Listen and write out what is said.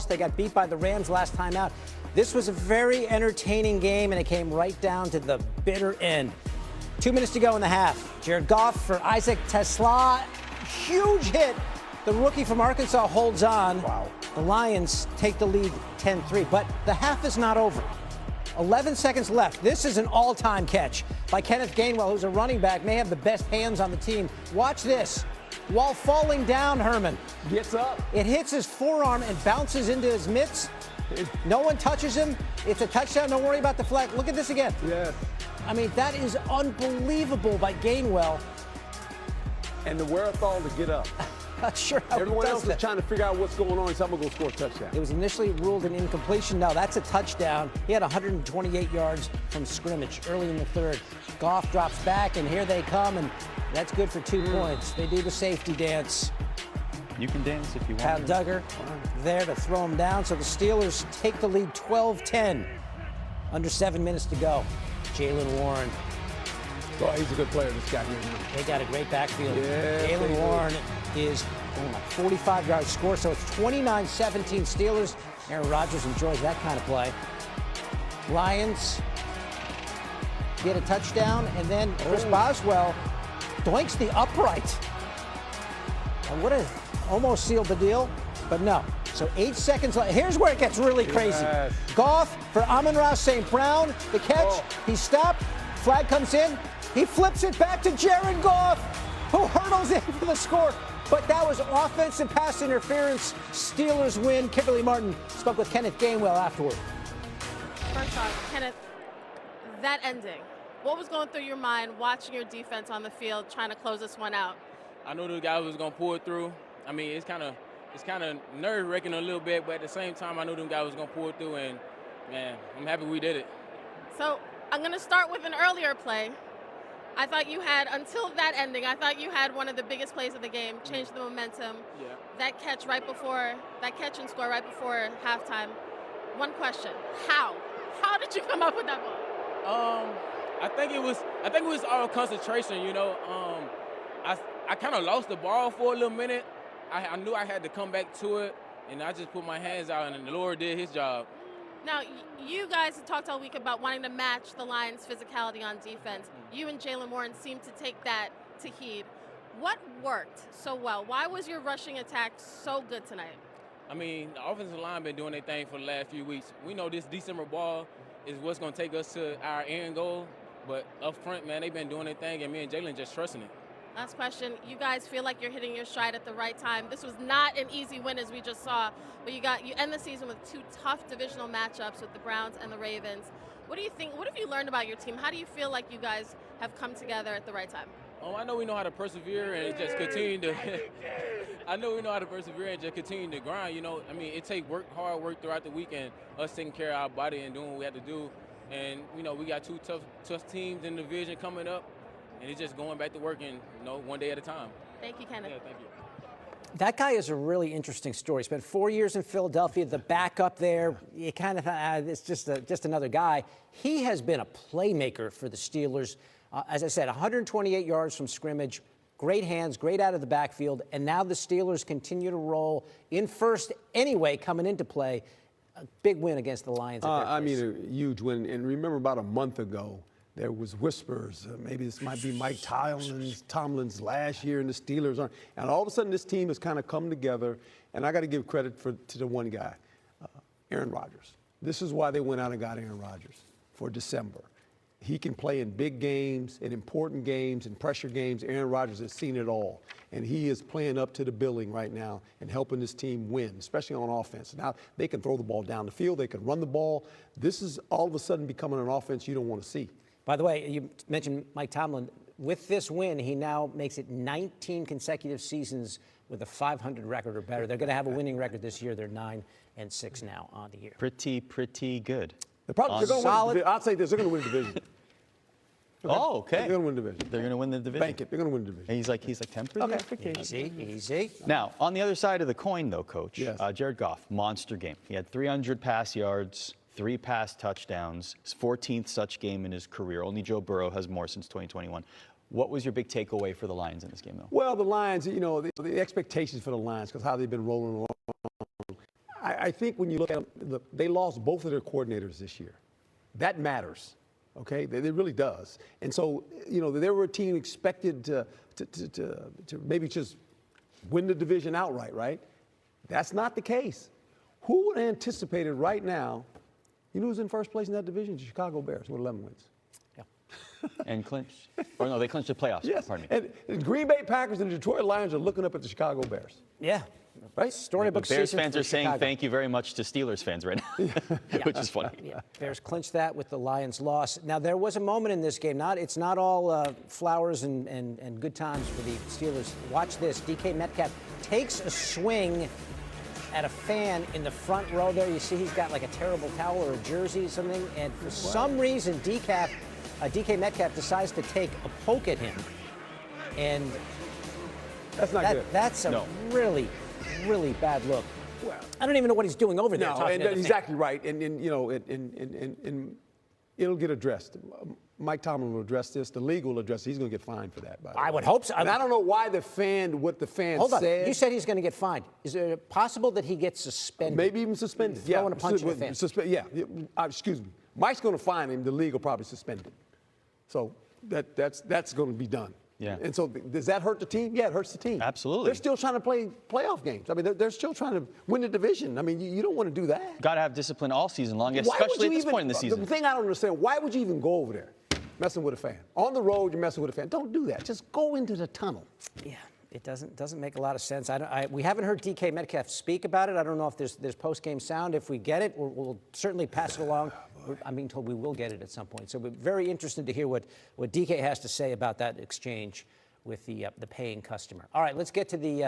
They got beat by the Rams last time out. This was a very entertaining game, and it came right down to the bitter end. 2 minutes to go in the half. Jared Goff for Isaac Tesla. Huge hit. The rookie from Arkansas holds on. Wow. The Lions take the lead 10-3, but the half is not over. 11 seconds left. This is an all-time catch by Kenneth Gainwell, who's a running back, may have the best hands on the team. Watch this. While falling down, Herman Gets up. It hits his forearm and bounces into his mitts. No one touches him. It's a touchdown. Don't worry about the flag. Look at this again. Yes. I mean, that is unbelievable by Gainwell. And the wherewithal to get up. Not sure how Everyone he else does is that. trying to figure out what's going on. He's going to go score a touchdown. It was initially ruled an incompletion. No, that's a touchdown. He had 128 yards from scrimmage early in the third. Goff drops back, and here they come, and that's good for 2 points. They do the safety dance. You can dance if you want. Pat Duggar there to throw him down. So the Steelers take the lead 12-10. Under 7 minutes to go. Jaylen Warren. Oh, he's a good player, this guy here. They got a great backfield. Yes, they Jaylen do. Warren is 45-yard score, so it's 29-17 Steelers. Aaron Rodgers enjoys that kind of play. Lions get a touchdown, and then Chris Boswell doinks the upright. And would have almost sealed the deal, but no. So 8 seconds left. Here's where it gets really crazy. Yes. Goff for Amon-Ra St. Brown. The catch. He stopped. Flag comes in. He flips it back to Jared Goff, who hurdles in for the score. But that was offensive pass interference. Steelers win. Kimberly Martin spoke with Kenneth Gainwell afterward. First off, Kenneth, that ending, what was going through your mind watching your defense on the field trying to close this one out? I knew the guy was going to pull it through. I mean, it's kind of nerve-wracking a little bit, but at the same time, I knew them guys was going to pull it through, and, man, I'm happy we did it. So I'm going to start with an earlier play. I thought you had, until that ending, I thought you had one of the biggest plays of the game, changed the momentum. Yeah. That catch and score right before halftime. One question, how? How did you come up with that ball? I think it was our concentration, you know. I kind of lost the ball for a little minute. I knew I had to come back to it, and I just put my hands out, and the Lord did his job. Now, you guys have talked all week about wanting to match the Lions' physicality on defense. You and Jaylen Warren seem to take that to heed. What worked so well? Why was your rushing attack so good tonight? I mean, the offensive line been doing their thing for the last few weeks. We know this December ball is what's going to take us to our end goal, but up front, man, they've been doing their thing, and me and Jaylen just trusting it. Last question. You guys feel like you're hitting your stride at the right time. This was not an easy win, as we just saw, but you end the season with 2 tough divisional matchups with the Browns and the Ravens. What do you think? What have you learned about your team? How do you feel like you guys have come together at the right time? I know we know how to persevere and just continue to. I know we know how to persevere and just continue to grind. You know, I mean, it takes hard work throughout the week, and us taking care of our body and doing what we have to do. And you know, we got 2 tough teams in the division coming up. And it's just going back to work, and, you know, one day at a time. Thank you, Kenneth. Yeah, thank you. That guy is a really interesting story. Spent 4 years in Philadelphia, the backup there. You kind of it's just another guy. He has been a playmaker for the Steelers. As I said, 128 yards from scrimmage, great hands, great out of the backfield, and now the Steelers continue to roll in first anyway, coming into play. A big win against the Lions. I mean, a huge win. And remember, about a month ago, there was whispers. Maybe this might be Mike Tomlin's last year in the Steelers. And all of a sudden, this team has kind of come together. And I got to give credit to the one guy, Aaron Rodgers. This is why they went out and got Aaron Rodgers for December. He can play in big games, in important games, in pressure games. Aaron Rodgers has seen it all. And he is playing up to the billing right now and helping this team win, especially on offense. Now, they can throw the ball down the field. They can run the ball. This is all of a sudden becoming an offense you don't want to see. By the way, you mentioned Mike Tomlin. With this win, he now makes it 19 consecutive seasons with a 500 record or better. They're going to have a winning record this year. They're 9-6 now on the year. Pretty good. The problem is they're going to win. I'll say this: they're going to win the division. Oh, okay. They're going to win the division. They're going to win the division. Bank it. They're going to win the division. And he's like tempered there? Easy. Now, on the other side of the coin, though, Coach, Yes. Jared Goff, monster game. He had 300 pass yards, 3 pass touchdowns, his 14th such game in his career. Only Joe Burrow has more since 2021. What was your big takeaway for the Lions in this game, though? Well, the Lions, you know, the expectations for the Lions, because how they've been rolling along. I think when you look at them, they lost both of their coordinators this year. That matters, okay? It really does. And so, you know, they were a team expected to maybe just win the division outright, right? That's not the case. Who would have anticipated right now, you know who's in first place in that division? The Chicago Bears with 11 wins. And clinched? Or no, they clinched the playoffs. Yes. Pardon me. And Green Bay Packers and the Detroit Lions are looking up at the Chicago Bears. Yeah. Right? Storybook Bears season fans for are saying Chicago. thank you very much to Steelers fans right now, which is funny. Yeah, Bears clinched that with the Lions' loss. Now, there was a moment in this game. It's not all flowers and good times for the Steelers. Watch this. DK Metcalf takes a swing at a fan in the front row there. You see he's got like a terrible towel or a jersey or something. And for some reason, DK Metcalf decides to take a poke at him. And That's not good. that's a really, really bad look. Well, I don't even know what he's doing over there. no, talking and to the fan. exactly right. And you know, and it'll get addressed. Mike Tomlin will address this. The league will address it. He's going to get fined for that, by the way. I would hope so. And I don't know why what the fan Hold on. said. You said he's going to get fined. Is it possible that he gets suspended? Maybe even suspended. Throwing a punch at a fan. Excuse me. Mike's going to fine him. The league will probably suspend him. So that's going to be done. Yeah. And so does that hurt the team? Yeah, it hurts the team. Absolutely. They're still trying to play playoff games. I mean, they're still trying to win the division. I mean, you don't want to do that. Got to have discipline all season long, Why would especially you at this even, point in the season. The thing I don't understand, why would you even go over there messing with a fan? On the road, you're messing with a fan. Don't do that. Just go into the tunnel. Yeah, it doesn't make a lot of sense. We haven't heard DK Metcalf speak about it. I don't know if there's post-game sound. If we get it, we'll certainly pass it along. I'm being told we will get it at some point. So we're very interested to hear what DK has to say about that exchange with the paying customer. All right, let's get to the